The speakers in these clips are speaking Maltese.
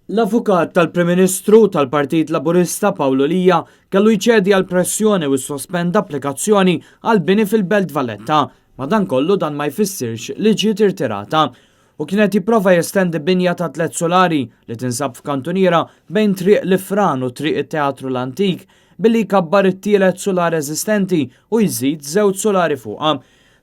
L-avukat tal-Prim Ministru tal-Partit Laburista Paolo Lija kellu jċedi għal pressjoni u sospenda applikazzjoni għal bini fil-Belt Valletta, madankollu dan ma jfissirx li ġiet irtirata. U kienet jipprova jestendi binja ta' tlet solari li tinsab f'kantuniera bejn triq l-Ifran u triq it-Teatru l-Antik billi kabbar it-tielet solari eżistenti u jżid żewġ solari fuqha.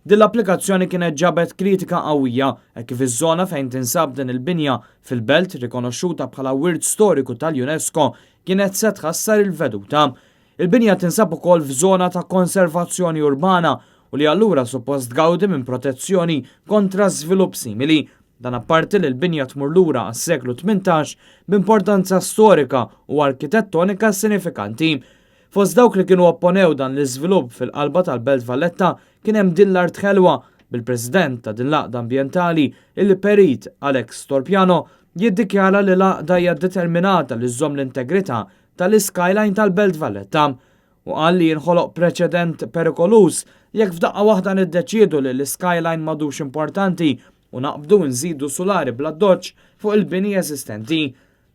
Din l-applikazzjoni kienet ġabet kritika qawwija hekk kif iż-żona fejn tinsab din il-binja fil-belt rikonoxxuta bħala wirt storiku tal-UNESCO kienet se tħassar il-veduta. Il-binja tinsab ukoll f'żona ta' konservazzjoni urbana u li allura suppost gawdi minn protezzjoni kontra żvilupp simili. Dan apparti li l-binja tmur lura għas-seklu 18 b'importanza storika u arkitettonika sinifikanti. Fost dawk li kienu opponew dan l-iżvilupp fil-qalba tal-Belt Valletta kien hemm din l-art ħelwa bil-President ta' din l-għaqda ambjentali il-Perit Alex Torpiano jiddikjara li l-għaqda hija determinata li żżomm l-integrità tal-skyline tal-Belt Valletta u qal li jinħoloq preċedent perikolus jekk f'daqqa waħda niddeċiedu li l-skyline m'għadux importanti u naqbdu nżidu solari bla doċċ fuq il-bini eżistenti.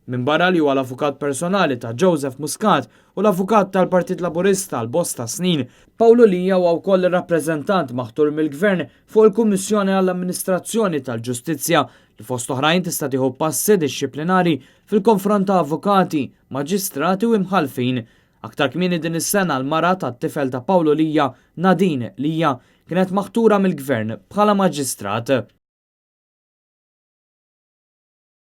Min barra li huwa l-avukat personali ta' Joseph Muscat u l-avukat tal-Partit Laburista għal bosta snin, Paolo Lija huwa wkoll ir-rappreżentant maħtur mill-Gvern fuq il-Kummissjoni għall-Amministrazzjoni tal-Ġustizzja li fost oħrajn tista' tieħu passi dixxiplinari fil-konfront ta' avukati, maġistrati u imħalfin. Aktar kmieni din is-sena l-mara tat-tifel ta' Paolo Lija, Nadine Lija, kienet maħtura mill-Gvern bħala maġistrat.